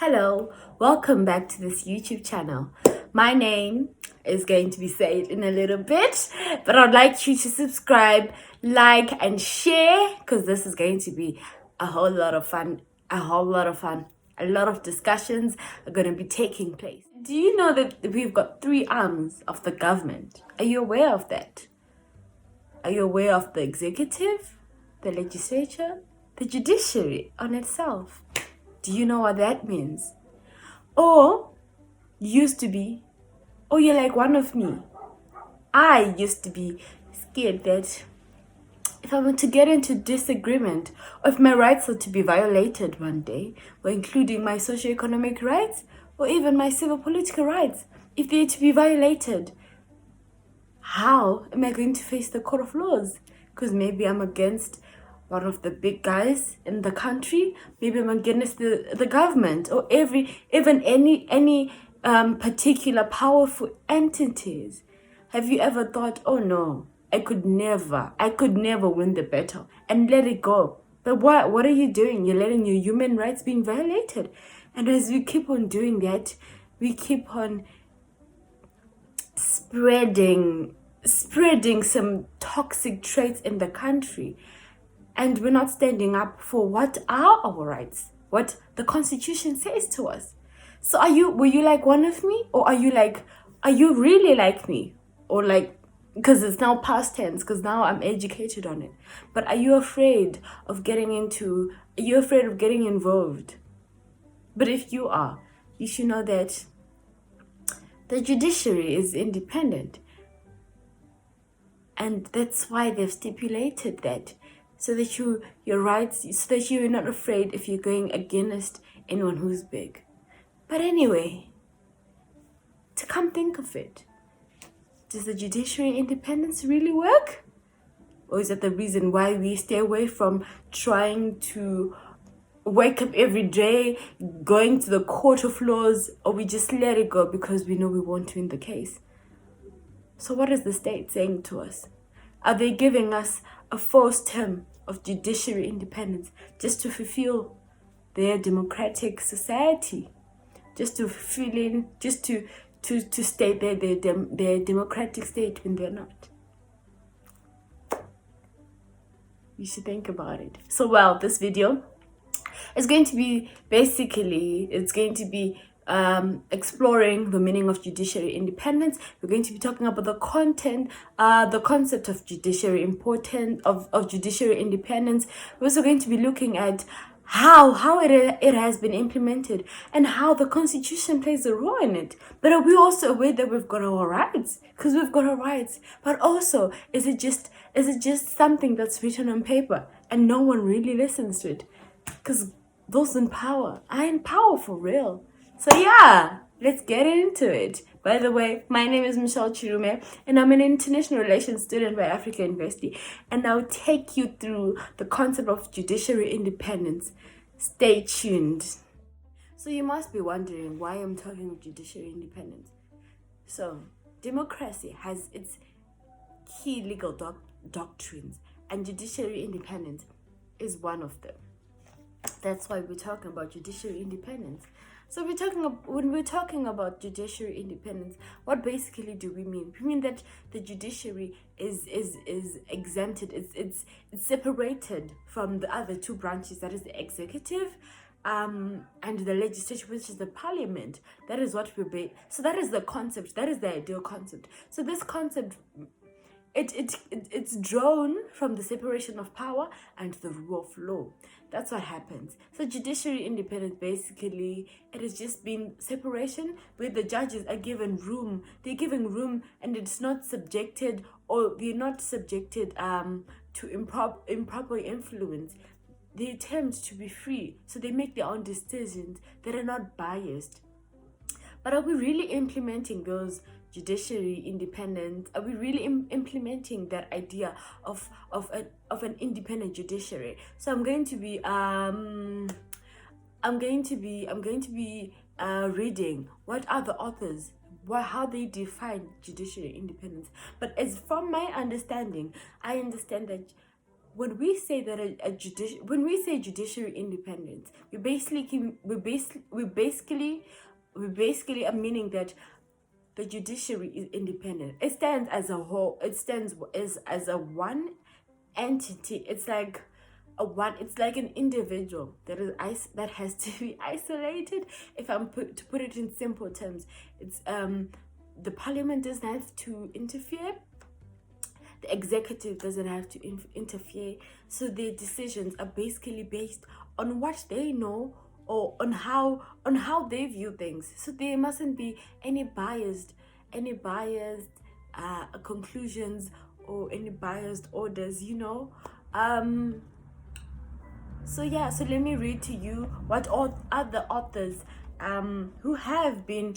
Hello, welcome back to this YouTube channel. My name is going to be said in a little bit, but I'd like you to subscribe, like, and share because this is going to be a whole lot of fun. A lot of discussions are going to be taking place. Do you know that we've got three arms of the government? Are you aware of that? Are you aware of the executive, the legislature, the judiciary on itself? Do you know what that means? Or used to be, or you're like one of me. I used to be scared that if I were to get into disagreement, or if my rights are to be violated one day, or including my socioeconomic rights, or even my civil political rights, if they're to be violated, how am I going to face the court of laws? Because maybe I'm against one of the big guys in the country, maybe I'm against the government, or even any particular powerful entities. Have you ever thought, oh no, I could never win the battle, and let it go? But what are you doing? You're letting your human rights being violated. And as we keep on doing that, we keep on spreading some toxic traits in the country, and we're not standing up for what are our rights, what the Constitution says to us. So were you like one of me, or are you really like me? Or like, because it's now past tense, because now I'm educated on it. But are you afraid of getting involved? But if you are, you should know that the judiciary is independent. And that's why they've stipulated that, so that your rights, so that you're not afraid if you're going against anyone who's big. But anyway, to come think of it, does the judiciary independence really work? Or is that the reason why we stay away from trying to wake up every day, going to the court of laws, or we just let it go because we know we won't win the case? So what is the state saying to us? Are they giving us a false term of judiciary independence just to fulfill their democratic society? Just to fill in, just to state their democratic state when they're not? You should think about it. So, well, this video is going to be exploring the meaning of judiciary independence. We're going to be talking about the concept of judiciary of judiciary independence. We're also going to be looking at how it has been implemented and how the Constitution plays a role in it. But are we also aware that we've got our rights? Because we've got our rights. But also, is it just something that's written on paper and no one really listens to it? Because those in power are in power for real. So yeah, let's get into it. By the way, my name is Michelle Chirume, and I'm an international relations student by Africa University, and I'll take you through the concept of judiciary independence. Stay tuned. So you must be wondering why I'm talking of judiciary independence. So democracy has its key legal doctrines, and judiciary independence is one of them. That's why we're talking about judiciary independence. So when we're talking about judiciary independence, what basically do we mean? We mean that the judiciary is exempted, it's separated from the other two branches, that is the executive and the legislature, which is the parliament. That is what so that is the concept, that is the ideal concept. So this concept, it's drawn from the separation of power and the rule of law. That's what happens. So judiciary independence, basically, it has just been separation where the judges are given room. They're given room, and it's not subjected, or they're not subjected to improper influence. They attempt to be free, so they make their own decisions that are not biased. But are we really implementing those judiciary independence? Are we really implementing that idea of an independent judiciary? So I'm going to be reading what are the authors, how they define judiciary independence. But as from my understanding, I understand that when we say that when we say judiciary independence, we basically are meaning that the judiciary is independent. It stands as a whole. It stands as a one entity. It's like it's like an individual that has to be isolated. If I'm to put it in simple terms, it's the parliament doesn't have to interfere, the executive doesn't have to interfere, so their decisions are basically based on what they know or on how they view things. So there mustn't be any biased conclusions or any biased orders, so yeah, so let me read to you what all other authors who have been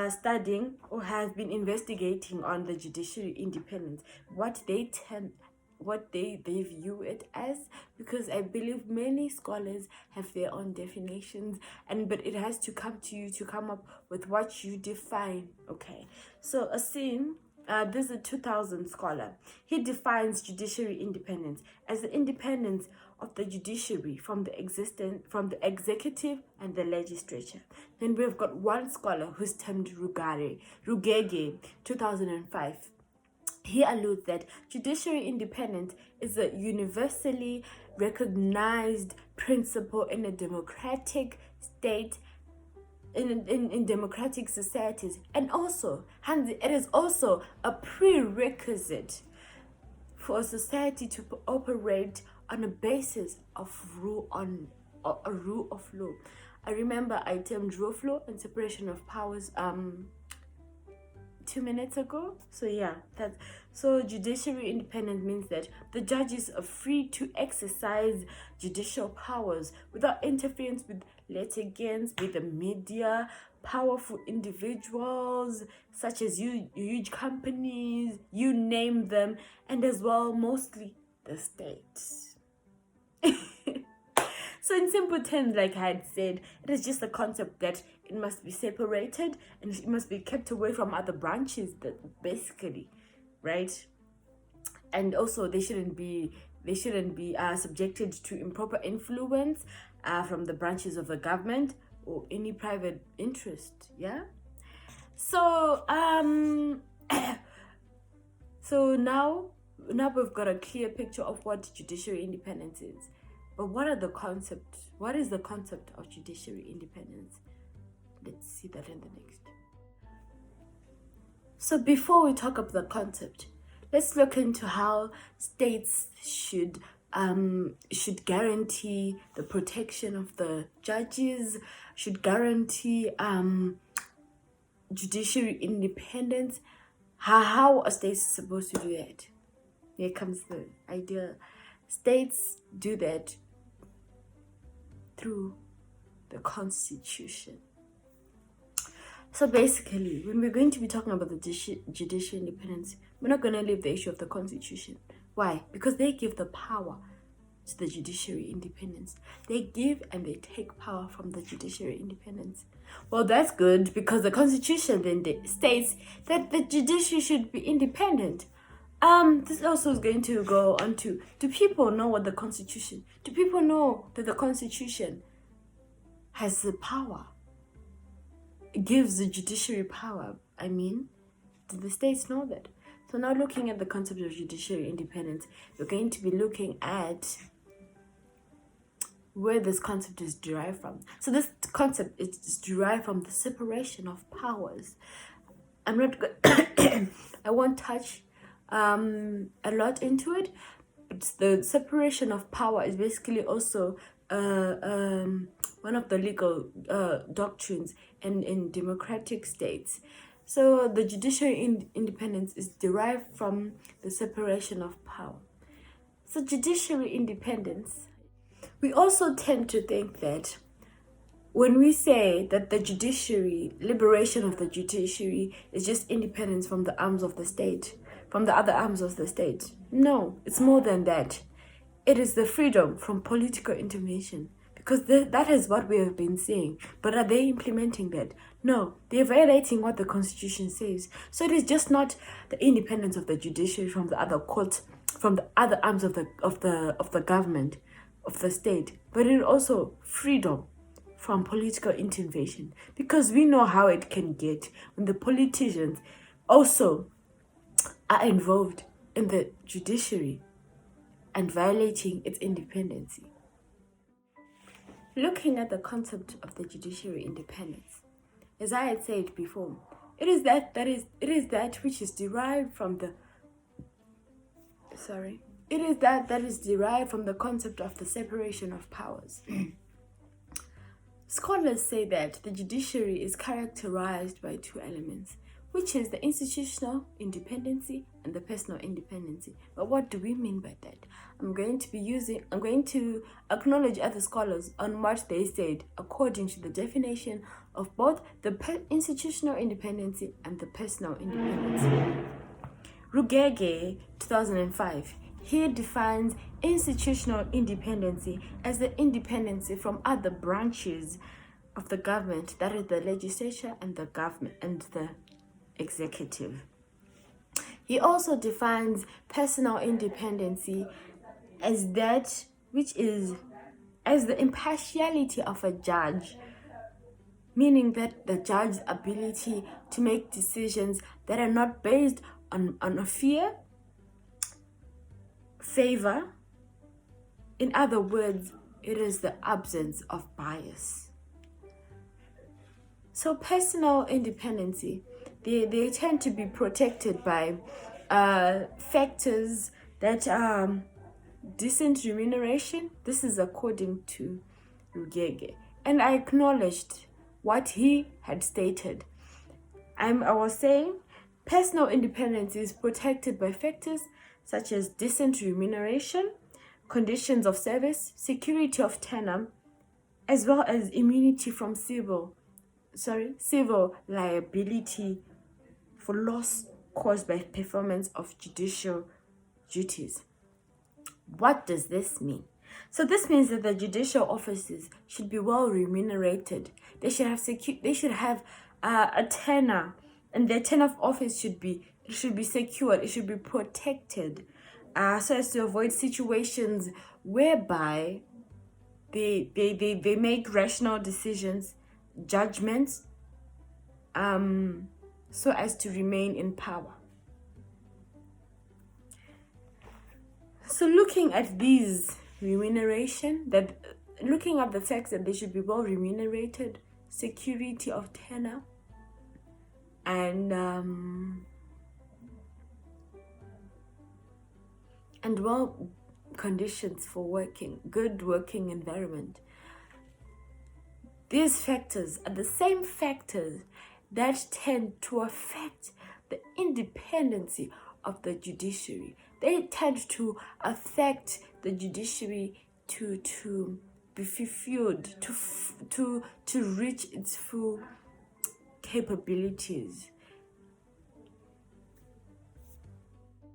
studying or have been investigating on the judiciary independence, what they view it as, because I believe many scholars have their own definitions, but it has to come to you to come up with what you define. Okay, so this is a 2000 scholar. He defines judiciary independence as the independence of the judiciary from the executive and the legislature. Then we've got one scholar who's termed Rugege, 2005. He alludes that judiciary independence is a universally recognized principle in a democratic state, in democratic societies, and also it is also a prerequisite for a society to operate on a basis of rule of law. I remember I termed rule of law and separation of powers 2 minutes ago. So yeah, so judiciary independence means that the judges are free to exercise judicial powers without interference with litigants, with the media, powerful individuals such as huge companies, you name them, and as well mostly the state. So in simple terms, like I had said, it is just a concept that it must be separated and it must be kept away from other branches, that basically, right? And also they shouldn't be subjected to improper influence from the branches of the government or any private interest. Yeah. So so now we've got a clear picture of what judiciary independence is. But what is the concept of judiciary independence? Let's see that in the next. So before we talk about the concept, let's look into how states should guarantee the protection of the judges, should guarantee judiciary independence. How a state is supposed to do that? Here comes the idea. States do that through the Constitution. So basically, when we're going to be talking about the judicial independence, we're not going to leave the issue of the Constitution. Why? Because they give the power to the judiciary independence. They give and they take power from the judiciary independence. Well, that's good, because the Constitution then states that the judiciary should be independent. This also is going to go on to, do people know what the Constitution? Do people know that the Constitution has the power? It gives the judiciary power. I mean, do the states know that? So now looking at the concept of judiciary independence, we're going to be looking at where this concept is derived from. So this concept is derived from the separation of powers. I'm not I won't touch a lot into it, but the separation of power is basically also one of the legal doctrines in democratic states. So the judiciary independence is derived from the separation of power. So judiciary independence, we also tend to think that when we say that the judiciary, liberation of the judiciary is just independence from the arms of the state, from the other arms of the state. No, it's more than that. It is the freedom from political intervention. because that is what we have been saying. But are they implementing that? No, they're violating what the Constitution says. So it is just not the independence of the judiciary from the other courts, from the other arms of the government, of the state, but it also freedom from political intervention, because we know how it can get when the politicians also are involved in the judiciary and violating its independence. Looking at the concept of the judiciary independence, as I had said before, it is that which is derived from the it is that is derived from the concept of the separation of powers. Scholars say that the judiciary is characterized by two elements, which is the institutional independency and the personal independency. But what do we mean by that? I'm going to acknowledge other scholars on what they said according to the definition of both the institutional independency and the personal independency. Rugege, 2005, he defines institutional independency as the independency from other branches of the government, that is the legislature and the government and the executive. He also defines personal independency as that which is as the impartiality of a judge, meaning that the judge's ability to make decisions that are not based on a fear, favor. In other words, it is the absence of bias. So personal independency, they tend to be protected by factors that decent remuneration. This is according to Rugege. And I acknowledged what he had stated. I was saying personal independence is protected by factors such as decent remuneration, conditions of service, security of tenure, as well as immunity from civil liability for loss caused by performance of judicial duties. What does this mean? So this means that the judicial officers should be well remunerated. They should have a tenure, and their tenure of office should be secured. It should be protected, so as to avoid situations whereby they make rational decisions, judgments, so as to remain in power. So looking at these looking at the fact that they should be well remunerated, security of tenure, and well conditions for working, good working environment. These factors are the same factors that tend to affect the independency of the judiciary. They tend to affect the judiciary to be fulfilled, to reach its full capabilities.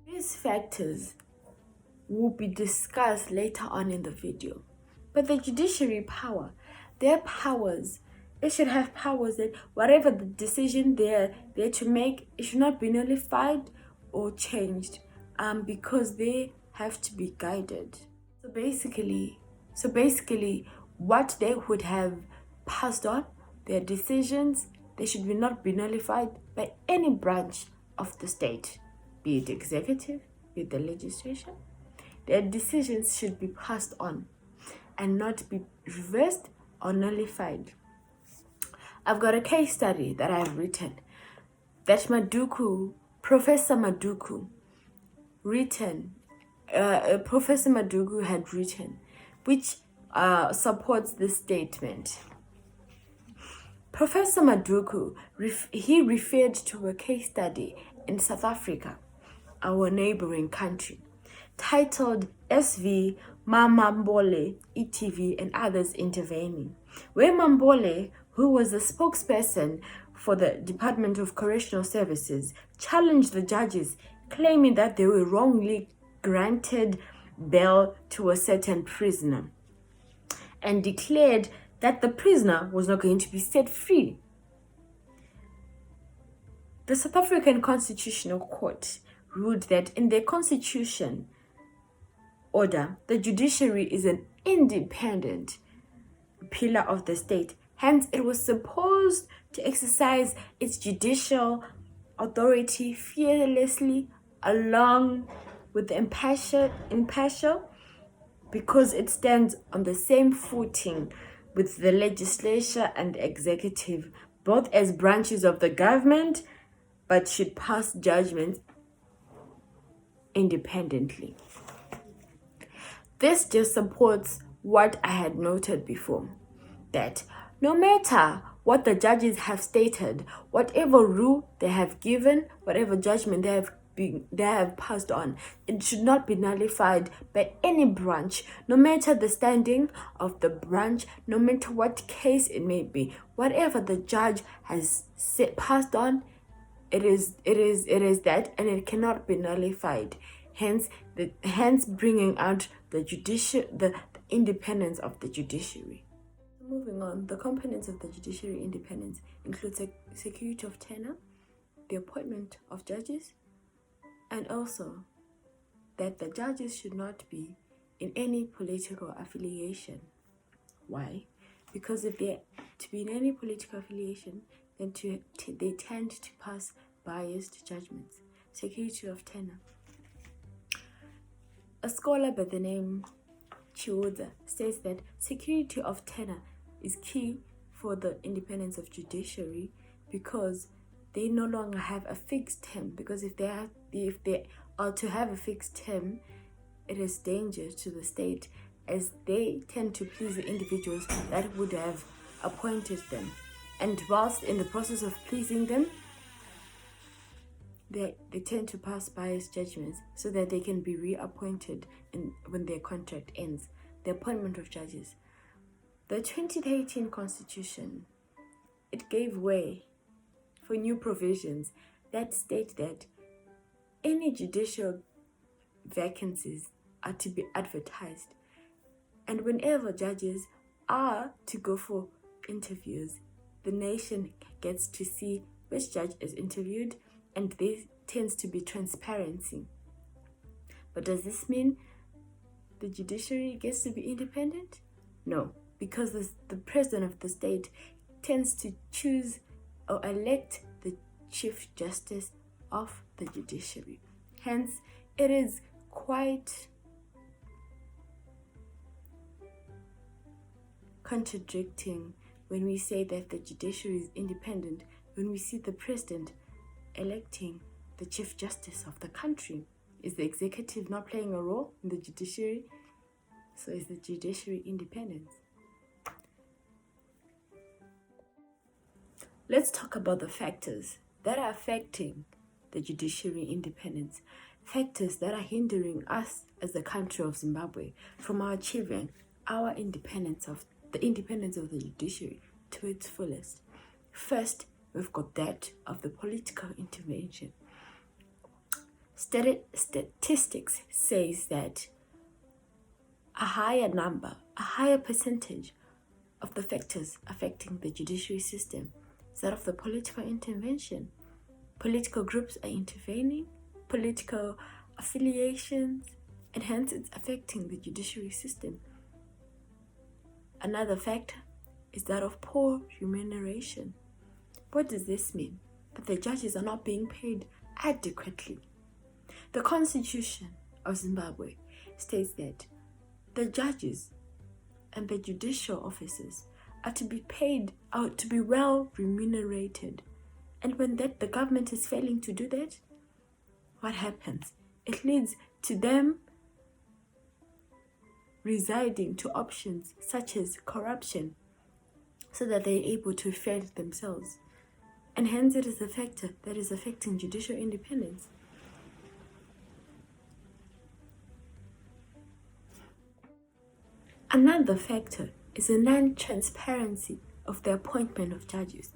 These factors will be discussed later on in the video. But the judiciary power, their powers, it should have powers that whatever the decision they're to make, it should not be nullified or changed, because they have to be guided. So basically, what they would have passed on, their decisions, they should not be nullified by any branch of the state, be it executive, be it the legislation. Their decisions should be passed on and not be reversed or nullified. I've got a case study that I've written that Professor Maduku had written, which supports this statement. Professor Maduku, he referred to a case study in South Africa, our neighboring country, titled SV Mambole, ETV, and others intervening, where Mambole, who was the spokesperson for the Department of Correctional Services, challenged the judges, claiming that they were wrongly granted bail to a certain prisoner. and declared that the prisoner was not going to be set free. The South African Constitutional Court ruled that in their constitution order, the judiciary is an independent pillar of the state. Hence, it was supposed to exercise its judicial authority fearlessly along with the impartial, because it stands on the same footing with the legislature and executive, both as branches of the government, but should pass judgments independently. This just supports what I had noted before, that no matter what the judges have stated, whatever rule they have given, whatever judgment they have passed on, it should not be nullified by any branch, no matter the standing of the branch, no matter what case it may be. Whatever the judge has passed on, it is that, and it cannot be nullified. Hence bringing out the independence of the judiciary. Moving on, the components of the judiciary independence include security of tenure, the appointment of judges, and also that the judges should not be in any political affiliation. Why? Because if they're to be in any political affiliation, then they tend to pass biased judgments. Security of tenure. A scholar by the name Chiuza says that security of tenure is key for the independence of judiciary, because they no longer have a fixed term. Because if they are to have a fixed term, it is dangerous to the state, as they tend to please the individuals that would have appointed them. And whilst in the process of pleasing them, they tend to pass biased judgments so that they can be reappointed when their contract ends. The appointment of judges. The 2013 Constitution, it gave way for new provisions that state that any judicial vacancies are to be advertised. And whenever judges are to go for interviews, the nation gets to see which judge is interviewed, and there tends to be transparency. But does this mean the judiciary gets to be independent? No, because the president of the state tends to choose or elect the Chief Justice of the judiciary. Hence, it is quite contradicting when we say that the judiciary is independent, when we see the president electing the Chief Justice of the country. Is the executive not playing a role in the judiciary? So is the judiciary independent? Let's talk about the factors that are affecting the judiciary independence. Factors that are hindering us as the country of Zimbabwe from achieving our independence of the judiciary to its fullest. First, we've got that of the political intervention. Statistics says that a higher percentage of the factors affecting the judiciary system is that of the political intervention. Political groups are intervening, political affiliations, and hence it's affecting the judiciary system. Another factor is that of poor remuneration. What does this mean? That the judges are not being paid adequately. The Constitution of Zimbabwe states that the judges and the judicial officers are to be paid, or to be well remunerated. And when the government is failing to do that, what happens? It leads to them residing to options such as corruption, so that they're able to fend themselves. And hence it is a factor that is affecting judicial independence. Another factor is the non-transparency of the appointment of judges.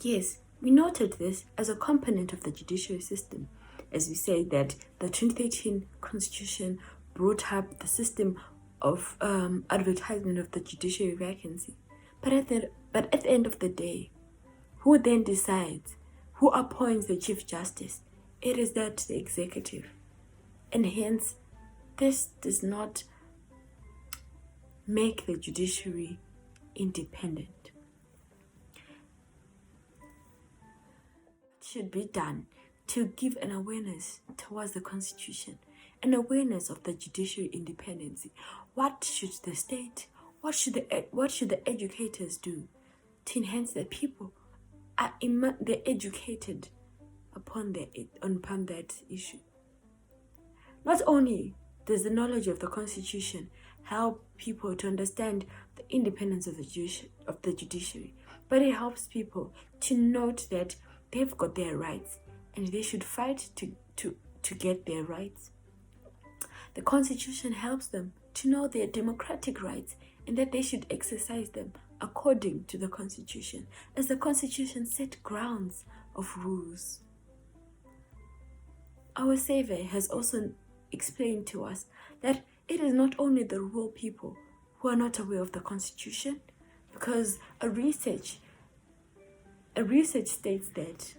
Yes, we noted this as a component of the judiciary system, as we say that the 2013 Constitution brought up the system advertisement of the judiciary vacancy. But at the end of the day, who then decides? Who appoints the Chief Justice? It is that the executive. And hence, this does not make the judiciary independent. It should be done to give an awareness towards the Constitution, an awareness of the judiciary independence. What should the state, what should the educators do to enhance that people are they're educated upon that issue? Not only does the knowledge of the Constitution help people to understand the independence of the judiciary, but it helps people to note that they've got their rights and they should fight to get their rights. The Constitution helps them to know their democratic rights and that they should exercise them according to the Constitution, as the Constitution set grounds of rules. Our Savior has also explained to us that it is not only the rural people who are not aware of the Constitution, because a research states that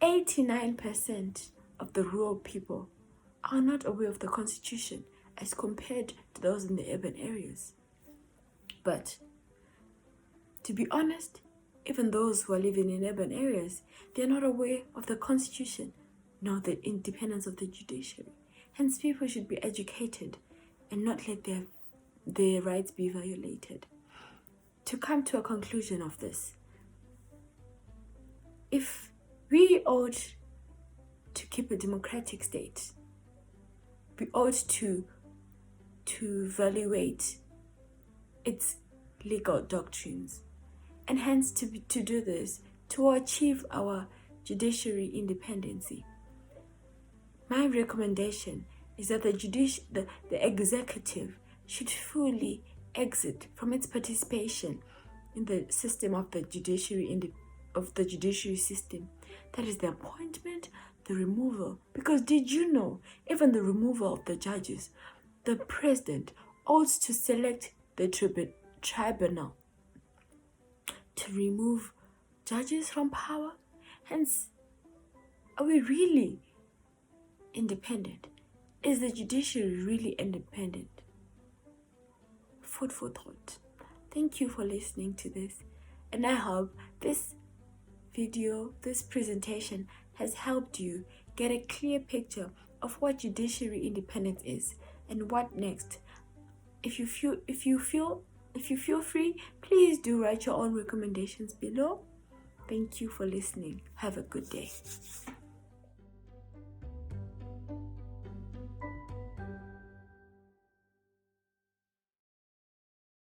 89% of the rural people are not aware of the Constitution as compared to those in the urban areas. But to be honest, even those who are living in urban areas, they are not aware of the Constitution nor the independence of the judiciary. Hence, people should be educated and not let their rights be violated. To come to a conclusion of this, if we ought to keep a democratic state, we ought to evaluate its legal doctrines, and hence to do this, to achieve our judiciary independency. My recommendation is that the executive should fully exit from its participation in the system of the judiciary system. That is the appointment, the removal. Because did you know, even the removal of the judges, the president ought to select the tribunal to remove judges from power? Hence, are we really independent? Is the judiciary really independent? Food for thought. Thank you for listening to this, and I hope this video, this presentation has helped you get a clear picture of what judiciary independence is and what next. If you feel free, please do write your own recommendations below. Thank you for listening. Have a good day.